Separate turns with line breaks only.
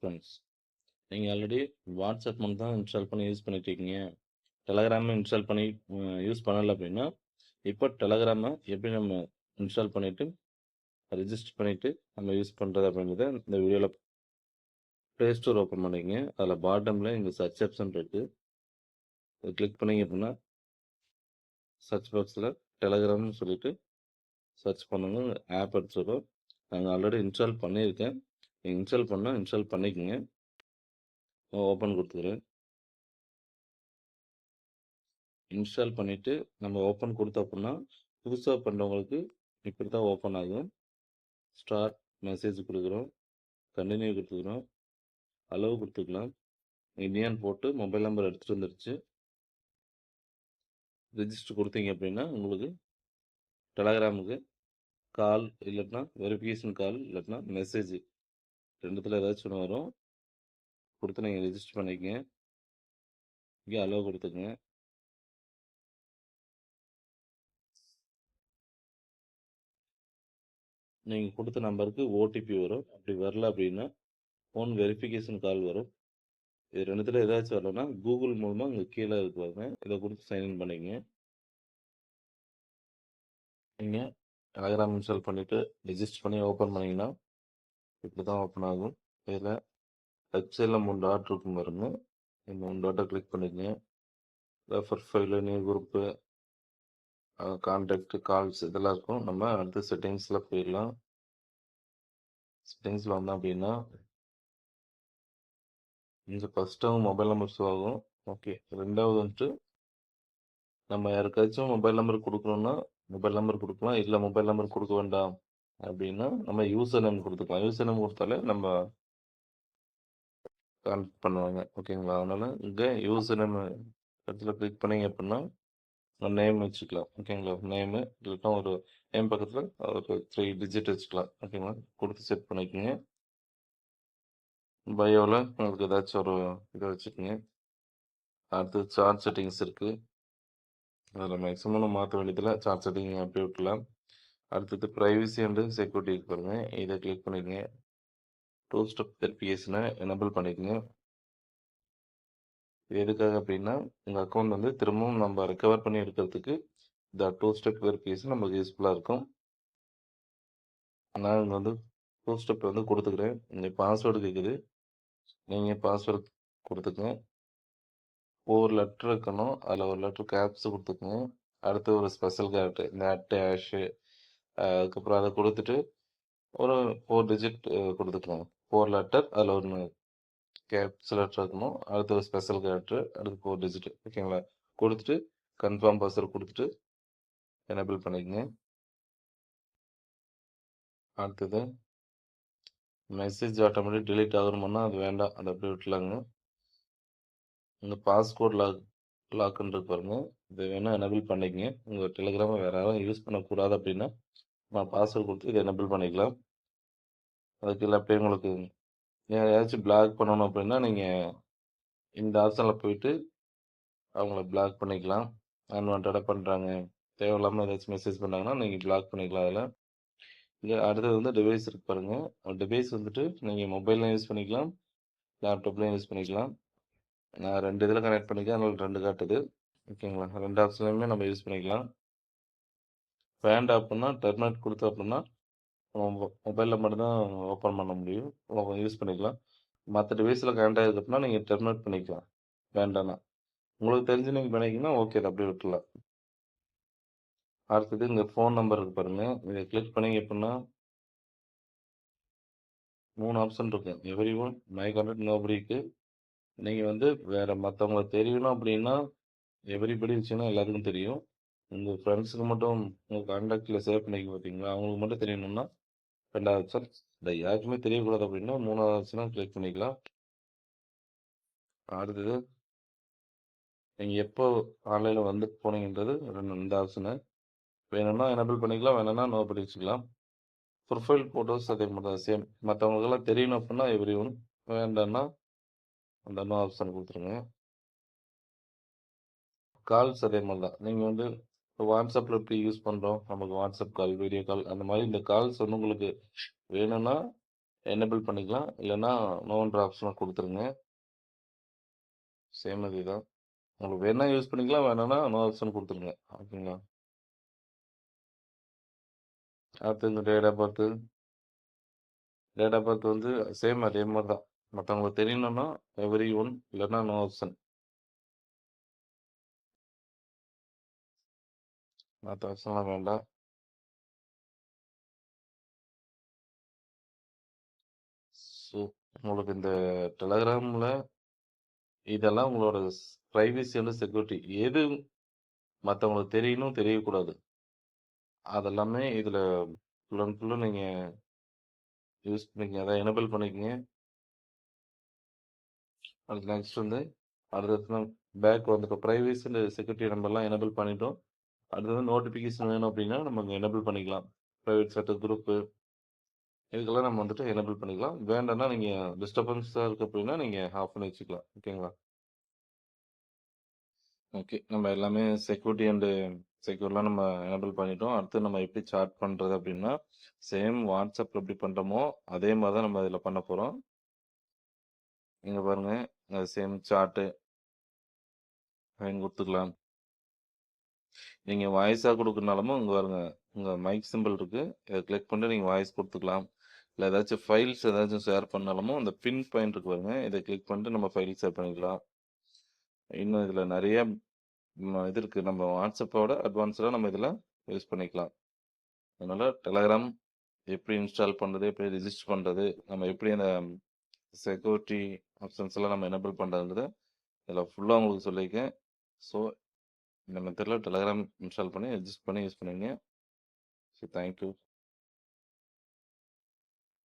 Friends. நீங்க already WhatsApp மட்டும் தான் இன்ஸ்டால் பண்ணி யூஸ் பண்ணிட்டு இருக்கீங்க. டெலகிராம இன்ஸ்டால் பண்ணி யூஸ் பண்ணல அப்படின்னா, இப்போ டெலகிராம எப்படி நம்ம இன்ஸ்டால் பண்ணிட்டு, ரெஜிஸ்டர் பண்ணிட்டு நம்ம யூஸ் பண்றது அப்படின்றத இந்த வீடியோல ப்ளே ஸ்டோர் ஓப்பன் பண்ணிக்கங்க. அதில் பாட்டம்ல இங்க சர்ச் ஆப்ஷன் இருக்கு. இதை கிளிக் பண்ணீங்க அப்படின்னா, சர்ச் பாக்ஸில் டெலகிராம்னு சொல்லிட்டு சர்ச் பண்ணுங்க. ஆப் எடுத்து வரும். நாங்கள் ஆல்ரெடி இன்ஸ்டால் பண்ணியிருக்கேன். நீங்கள் இன்ஸ்டால் பண்ணால் இன்ஸ்டால் பண்ணிக்கோங்க. ஓப்பன் கொடுத்துக்கிறேன். இன்ஸ்டால் பண்ணிவிட்டு நம்ம ஓப்பன் கொடுத்தோம் அப்படின்னா, புதுசாக பண்ணுறவங்களுக்கு இப்படி தான் ஓப்பன் ஆகும். ஸ்டார்ட் மெசேஜ் கொடுக்குறோம், கண்டினியூ கொடுத்துக்கிறோம், அளவு கொடுத்துக்கலாம். இந்தியான்னு போட்டு மொபைல் நம்பர் எடுத்துகிட்டு வந்துருச்சு. ரிஜிஸ்டர் கொடுத்தீங்க அப்படின்னா உங்களுக்கு டெலகிராமுக்கு கால் இல்லைன்னா வெரிஃபிகேஷன் கால் இல்லைன்னா மெசேஜ் ரெண்டுத்தில் ஏதாச்சும் ஒன்று வரும். கொடுத்து நீங்கள் ரிஜிஸ்டர் பண்ணிக்கங்க. இங்கே அளவு கொடுத்துக்குங்க. நீங்கள் கொடுத்த நம்பருக்கு ஓடிபி வரும். அப்படி வரல அப்படின்னா ஃபோன் வெரிஃபிகேஷன் கால் வரும். இது ரெண்டுத்தில் ஏதாச்சும் வரலன்னா கூகுள் மூலமாக இங்கே கீழே இருக்குவாங்க. இதை கொடுத்து சைன்இன் பண்ணிக்கங்க. நீங்கள் டெலகிராம் இன்ஸ்டால் பண்ணிவிட்டு ரெஜிஸ்டர் பண்ணி ஓப்பன் பண்ணிங்கன்னா இப்படி தான் ஓப்பன் ஆகும். இதில் லெஃப்ட் சைடில் 3 டாட் இருக்கும் பாருங்க. இந்த 3 டாட்டை கிளிக் பண்ணிக்கங்க. Refer file, new group, contact, calls இதெல்லாம் இருக்கும். நம்ம அடுத்து செட்டிங்ஸில் போயிடலாம். செட்டிங்ஸில் வந்தோம் அப்படின்னா இங்கே ஃபஸ்ட்டு மொபைல் நம்பர் ஷோ ஆகும். ஓகே, ரெண்டாவது வந்துட்டு நம்ம யாருக்காச்சும் மொபைல் நம்பர் கொடுக்கணும்னா மொபைல் நம்பர் கொடுக்கலாம். இல்லை மொபைல் நம்பர் கொடுக்க வேண்டாம் அப்படின்னா நம்ம யூசர் நேம் கொடுத்துக்கலாம். யூசர் நேம் கொடுத்தாலே நம்ம கான்டாக்ட் பண்ணுவாங்க. ஓகேங்களா? அதனால் இங்கே யூசர் நேம் இடத்துல கிளிக் பண்ணிங்க அப்படின்னா நேம் வச்சுக்கலாம். ஓகேங்களா? நேமு இல்லைன்னா ஒரு நேம் பக்கத்தில் ஒரு 3 டிஜிட் வச்சுக்கலாம். ஓகேங்களா? கொடுத்து செட் பண்ணிக்கோங்க. பயோவில் உங்களுக்கு ஏதாச்சும் ஒரு இதை வச்சுக்கோங்க. அடுத்து சார்ட் செட்டிங்ஸ் இருக்குது. அதில் மேக்ஸிமம் நம்ம மாற்ற வேண்டியதில் சார்ட் செட்டிங் அப்படியே விட்டுலாம். அடுத்தது ப்ரைவசி அண்டு செக்யூரிட்டி இருக்கு பாருங்க. இதை கிளிக் பண்ணிக்கங்க. 2 ஸ்டெப் வெரிஃபிகேஷனை எனபிள் பண்ணிக்கோங்க. இது எதுக்காக அப்படின்னா உங்கள் அக்கௌண்ட் வந்து திரும்பவும் நம்ம ரெக்கவர் பண்ணி எடுக்கிறதுக்கு இந்த 2 ஸ்டெப் வெரிஃபிகேஷன் நமக்கு யூஸ்ஃபுல்லாக இருக்கும். நான் இங்கே வந்து 2 ஸ்டெப் வந்து கொடுத்துக்கிறேன். இங்கே பாஸ்வேர்டு கேட்குது. நீங்கள் பாஸ்வேர்டு கொடுத்துக்கங்க. 4 லெட்டர் இருக்கணும். அதில் ஒரு லெட்டர் கேப்ஸ் கொடுத்துக்கங்க. அடுத்து ஒரு ஸ்பெஷல் கேரக்டர் இந்த #, அதுக்கப்புறம் அதை கொடுத்துட்டு ஒரு 4 டிஜிட் கொடுத்துக்கோங்க. 4 லெட்டர் அதில் ஒன்று கேப்ஸ் லெட்டர் இருக்கணும். அடுத்து ஒரு ஸ்பெஷல் கேரக்டர், அடுத்து 4 டிஜிட். ஓகேங்களா? கொடுத்துட்டு கன்ஃபார்ம் பாஸ்வேர்டு கொடுத்துட்டு எனேபிள் பண்ணிக்கங்க. அடுத்தது மெசேஜ் ஆட்டோமேட்டிக் டிலீட் ஆகணும்னா அது வேண்டாம், அதை அப்படியே விட்டுலாங்க. உங்கள் பாஸ்கோட் லாக்குன்னு இருக்கு பாருங்க. இதை வேணால் எனேபிள் பண்ணிக்கங்க. உங்கள் டெலிகிராமை வேறு யாரும் யூஸ் பண்ணக்கூடாது அப்படின்னா நான் பாஸ்வேர்டு கொடுத்து இதை எனேபிள் பண்ணிக்கலாம். அதுக்கு இல்லை அப்படியே உங்களுக்கு யாரையாச்சும் பிளாக் பண்ணணும் அப்படின்னா நீங்கள் இந்த ஆப்ஷனில் போயிட்டு அவங்கள பிளாக் பண்ணிக்கலாம். அன்வான்டாக பண்ணுறாங்க, தேவையில்லாமல் ஏதாச்சும் மெசேஜ் பண்ணாங்கன்னா நீங்கள் பிளாக் பண்ணிக்கலாம். அதில் இங்கே அடுத்தது வந்து டிவைஸ் இருக்கு பாருங்கள். டிவைஸ் வந்துட்டு நீங்கள் மொபைல்லையும் யூஸ் பண்ணிக்கலாம், லேப்டாப்லையும் யூஸ் பண்ணிக்கலாம். நான் 2 இதில் கனெக்ட் பண்ணிக்கிறேன், அதனால 2 காட்டுது. ஓகேங்களா? 2 ஆப்ஷன்லையுமே நம்ம யூஸ் பண்ணிக்கலாம். வேண்டாம் அப்படின்னா டெர்மினேட் கொடுத்தோம் அப்படின்னா மொபைலில் மட்டும்தான் ஓப்பன் பண்ண முடியும், யூஸ் பண்ணிக்கலாம். மற்ற டிவைஸில் கனெக்ட் ஆகிருக்கு அப்படின்னா நீங்கள் டெர்மினேட் பண்ணிக்கலாம். வேண்டாம்னா உங்களுக்கு தெரிஞ்சு நீங்கள் பண்ணிங்கன்னா ஓகே, அதை அப்படியே விட்டுலாம். அடுத்தது இங்கே ஃபோன் நம்பர் இருக்கு பாருங்கள். இதை கிளிக் பண்ணிங்க அப்படின்னா 3 ஆப்ஷன் இருக்கு. எவ்ரி ஒன், மை கான்டாக்ட், நோபடிக்கு. நீங்கள் வந்து வேறு மற்றவங்களுக்கு தெரியணும் அப்படின்னா எவ்ரிபடி வச்சுன்னா எல்லாத்துக்கும் தெரியும். உங்கள் ஃப்ரெண்ட்ஸுக்கு மட்டும் உங்கள் கான்டாக்டில் சேவ் பண்ணிக்க பார்த்தீங்களா, அவங்களுக்கு மட்டும் தெரியணும்னா 2வது ஆப்ஷன். இந்த யாருக்குமே தெரியக்கூடாது அப்படின்னா 3வது ஆப்ஷனாக கிளிக் பண்ணிக்கலாம். அடுத்தது நீங்கள் எப்போ ஆன்லைனில் வந்து போனீங்கன்றது இந்த ஆப்ஷனு வேணும்னா எனேபிள் பண்ணிக்கலாம், வேணும்னா நோபடி வச்சுக்கலாம். ப்ரொஃபைல் ஃபோட்டோஸ் அதே மாதிரி தான் சேம். மற்றவங்களுக்கெல்லாம் தெரியணும் அப்படின்னா எவ்ரி ஒன், வேண்டாம்னா அந்த நோ ஆப்ஷன் கொடுத்துருங்க. கால்ஸ் அதே மாதிரி தான். நீங்கள் வந்து இப்போ வாட்ஸ்அப்பில் எப்படி யூஸ் பண்ணுறோம், நமக்கு வாட்ஸ்அப் கால், வீடியோ கால், அந்த மாதிரி இந்த கால்ஸ் வந்து உங்களுக்கு வேணும்னா எனேபிள் பண்ணிக்கலாம். இல்லன்னா நோன்ற ஆப்ஷன குடுத்துருங்க. சேம் அதே தான். உங்களுக்கு வேணா யூஸ் பண்ணிக்கலாம். வேணான்னா நோ ஆப்ஷன் குடுத்துருங்க. ஓகேங்களா? அடுத்து இந்த டேட் ஆஃப் பர்த் வந்து சேம் அதே மாரி தான். மத்தவங்களுக்கு தெரியணும்னா எவரி ஒன் இல்லன்னா நோ ஆப்ஷன். மத்த ஆப்ஷன்லாம் வேண்டாம். ஸோ உங்களுக்கு இந்த டெலகிராம்ல இதெல்லாம் உங்களோட பிரைவசி அண்ட் செக்யூரிட்டி. எது மத்தவங்களுக்கு தெரியணும், தெரியக்கூடாது. அதெல்லாமே இதுல ஃபுல் அண்ட் ஃபுல்லா நீங்க யூஸ் பண்ணிக்கங்க. அத எனேபிள் பண்ணிக்கங்க. அடுத்து நெக்ஸ்ட் வந்து அடுத்தது பேக் வந்துட்டோம். பிரைவசி அண்ட் செக்யூரிட்டி நம்பர்லாம் எனேபிள் பண்ணிட்டோம். அடுத்தது நோட்டிஃபிகேஷன் வேணும் அப்படின்னா நம்ம இங்க எனேபிள் பண்ணிக்கலாம். பிரைவேட் சாட், குரூப்பு இதுக்கெல்லாம் நம்ம வந்துட்டு எனேபிள் பண்ணிக்கலாம். வேண்டாம்னா நீங்க டிஸ்டர்பன்ஸா இருக்கு அப்படின்னா நீங்க ஆஃப் பண்ணி வச்சுக்கலாம். ஓகேங்களா? ஓகே. நம்ம எல்லாமே செக்யூரிட்டி அண்ட் செக்யூர்லாம் நம்ம எனேபிள் பண்ணிட்டோம். அடுத்து நம்ம எப்படி சாட் பண்றது அப்படின்னா, சேம் வாட்ஸ்அப்ல எப்படி பண்றோமோ, அதே மாரி தான் நம்ம இதுல பண்ண போறோம். இங்க பாருங்க. சேம் சாட்டு அப்படின்னு குடுத்துக்கலாம். நீங்க வாய்ஸா குடுக்கறனாலும் இங்க பாருங்க. உங்க மைக் சிம்பல் இருக்கு. இத கிளிக் பண்ணிட்டு நீங்க வாய்ஸ் குடுத்துக்கலாம். இல்ல ஏதாச்சும் ஃபைல்ஸ் ஏதாச்சும் ஷேர் பண்ணாலுமோ, அந்த பின் பாயிண்ட் இருக்கு பாருங்க. இத கிளிக் பண்ணிட்டு நம்ம ஃபைல் ஷேர் பண்ணிக்கலாம். இன்னும் இதுல நெறைய இது இருக்கு. நம்ம வாட்ஸ்அப்போட அட்வான்ஸ்டா நம்ம இதுல யூஸ் பண்ணிக்கலாம். அதனால டெலகிராம் எப்படி இன்ஸ்டால் பண்றது? எப்படி ரிஜிஸ்டர் பண்றது? நம்ம எப்படி அந்த செக்யூரிட்டி ஆப்ஷன்ஸ் எல்லாம் நம்ம எனேபிள் பண்றதுங்கிறத இதில ஃபுல்லா உங்களுக்கு சொல்லியிருக்கேன். ஸோ இந்த மெத்தட்ல டெலகிராம் இன்ஸ்டால் பண்ணி, ரிஜிஸ்டர் பண்ணி யூஸ் பண்ணுவீங்க. So thank you.